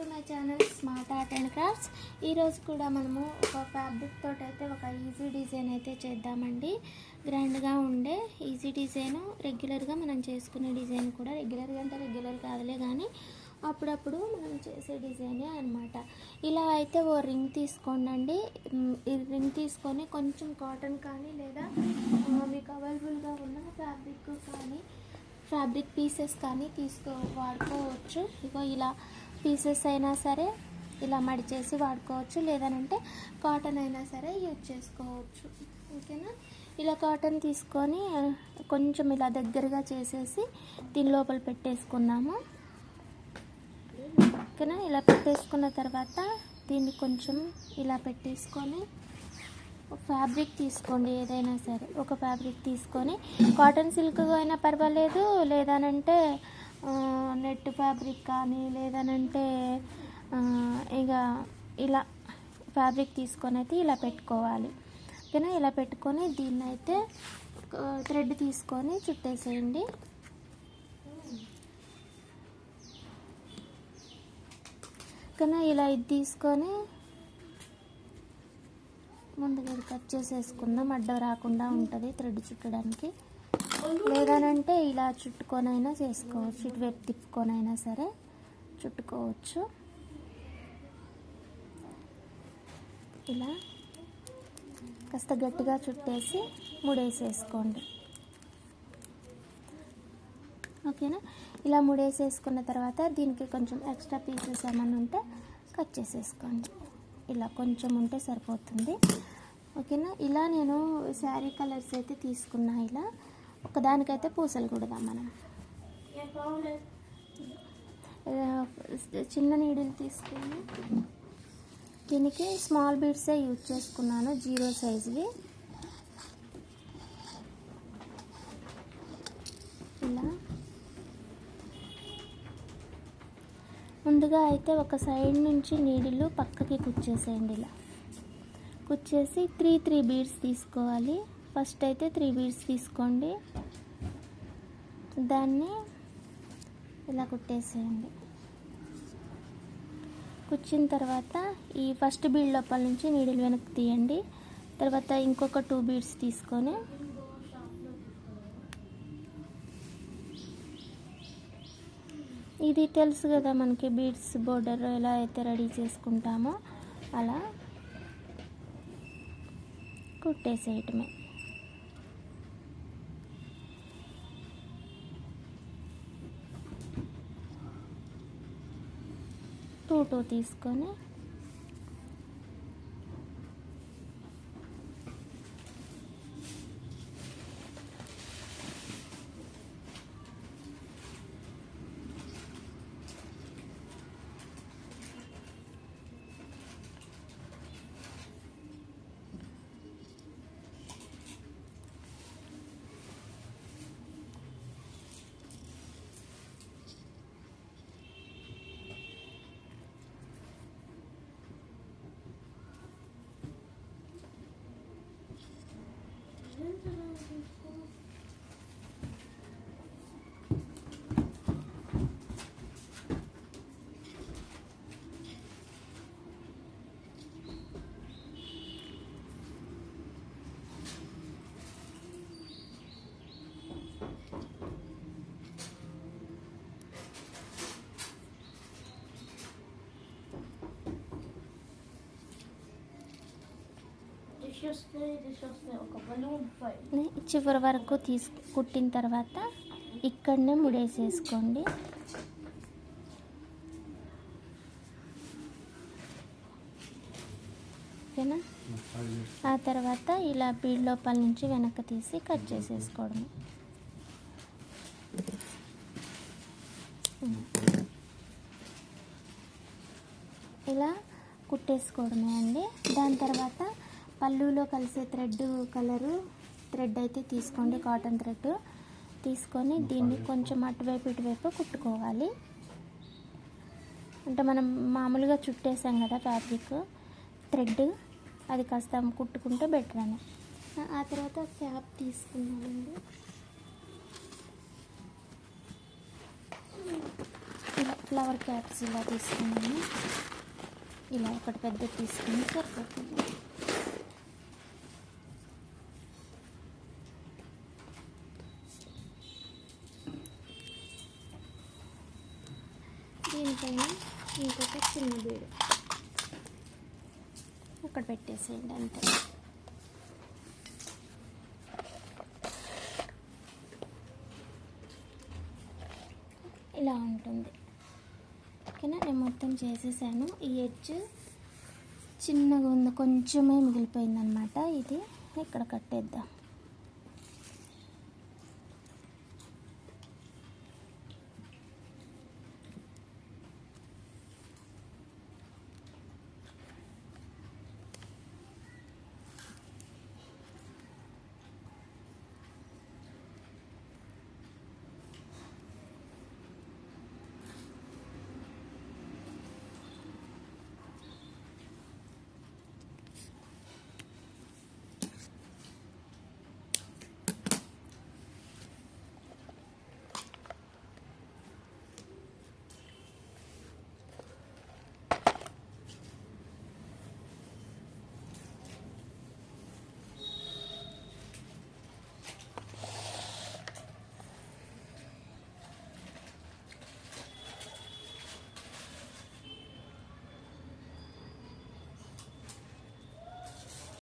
To my channel smart art and crafts. ఈరోజు కూడా మనము ఒక ఫ్యాబ్రిక్ తోటి అయితే ఒక ఈజీ డిజైన్ అయితే చేద్దామండి. గ్రాండ్గా ఉండే ఈజీ డిజైన్, రెగ్యులర్గా మనం చేసుకునే డిజైన్ కూడా, రెగ్యులర్గా అంటే రెగ్యులర్ కాదులే కానీ అప్పుడప్పుడు మనం చేసే డిజైనే అనమాట. ఇలా అయితే ఓ రింగ్ తీసుకోండి. ఈ రింగ్ తీసుకొని కొంచెం కాటన్ కానీ లేదా మీకు అవైలబుల్గా ఉన్న ఫ్యాబ్రిక్ పీసెస్ కానీ వాడుకోవచ్చు. ఇగో ఇలా పీసెస్ అయినా సరే ఇలా మడిచేసి వాడుకోవచ్చు, లేదనంటే కాటన్ అయినా సరే యూజ్ చేసుకోవచ్చు. ఓకేనా? ఇలా కాటన్ తీసుకొని కొంచెం ఇలా దగ్గరగా చేసేసి దీని లోపల పెట్టేసుకున్నాము. ఓకేనా? ఇలా పెట్టేసుకున్న తర్వాత దీన్ని కొంచెం ఇలా పెట్టేసుకొని ఫ్యాబ్రిక్ తీసుకోండి. ఏదైనా సరే ఒక ఫ్యాబ్రిక్ తీసుకొని, కాటన్ సిల్క్ అయినా పర్వాలేదు, లేదనంటే నెట్ ఫ్యాబ్రిక్ కానీ, లేదనంటే ఇక ఇలా ఫ్యాబ్రిక్ తీసుకొని అయితే ఇలా పెట్టుకోవాలి. ఓకేనా? ఇలా పెట్టుకొని దీన్ని అయితే థ్రెడ్ తీసుకొని చుట్టేసేయండి. ఓకేనా? ఇలా ఇది తీసుకొని ముందుగా కట్ చేసేసుకుందాం. అడ్డం రాకుండా ఉంటుంది థ్రెడ్ చుట్టడానికి. లేదనంటే ఇలా చుట్టుకొనైనా చేసుకోవచ్చు, ఇటువైపు తిప్పుకొనైనా సరే చుట్టుకోవచ్చు. ఇలా కాస్త గట్టిగా చుట్టేసి ముడేసేసుకోండి. ఓకేనా? ఇలా ముడేసేసుకున్న తర్వాత దీనికి కొంచెం ఎక్స్ట్రా పీసెస్ ఏమైనా ఉంటే కట్ చేసేసుకోండి. ఇలా కొంచెం ఉంటే సరిపోతుంది. ఓకేనా? ఇలా నేను శారీ కలర్స్ అయితే తీసుకున్నా. ఇలా ఒకదానికైతే పూసలు కుడదాం మనం. చిన్న నీడిల్ తీసుకుని దీనికి స్మాల్ బీడ్సే యూజ్ చేసుకున్నాను, 0 సైజువి. ఇలా ముందుగా అయితే ఒక సైడ్ నుంచి నీడిల్ పక్కకి కుచ్చేసేయండి. ఇలా కుచ్చేసి 3 బీడ్స్ తీసుకోవాలి. ఫస్ట్ అయితే 3 బీడ్స్ తీసుకోండి, దాన్ని ఇలా కుట్టేసేయండి. కుచ్చిన తర్వాత ఈ ఫస్ట్ బీడ్ లోపల నుంచి నీడిల్ వెనక్కి తీయండి. తర్వాత ఇంకొక 2 బీడ్స్ తీసుకొని ఇది తెలుసు కదా మనకి బీడ్స్ బోర్డర్ ఎలా అయితే రెడీ చేసుకుంటామో అలా కుట్టేసేయటమే. టూ తీసుకొని చివరి వరకు కుట్టిన తర్వాత ఇక్కడనే ముడేసేసుకోండి. ఓకేనా? ఆ తర్వాత ఇలా బీడ్ లోపల నుంచి వెనక్కి తీసి కట్ చేసేసుకోవడం. ఇలా కుట్టేసుకోవడమే అండి. దాని తర్వాత పళ్ళులో కలిసే థ్రెడ్ అయితే తీసుకోండి. కాటన్ థ్రెడ్ తీసుకొని దీన్ని కొంచెం అటువైపు ఇటువైపు కుట్టుకోవాలి. అంటే మనం మామూలుగా చుట్టేసాం కదా ఫ్యాబ్రిక్, థ్రెడ్ అది కాస్త కుట్టుకుంటే బెటర్ అని. ఆ తర్వాత క్యాప్ తీసుకున్నామండి. ఇలా ఫ్లవర్ క్యాప్స్ ఇలా తీసుకున్నాను. ఇలా ఒకటి పెద్ద తీసుకుని సరిపోతుంది. దీనిపైన ఇంకొక చిన్న బీడు అక్కడ పెట్టేసేయండి అంతే. ఇలా ఉంటుంది. ఓకేనా, నేను మొత్తం చేసేసాను. ఈ ఎడ్జ్ చిన్నగా ఉంది, కొంచెమే మిగిలిపోయిందనమాట. ఇది ఇక్కడ కట్టేద్దాం.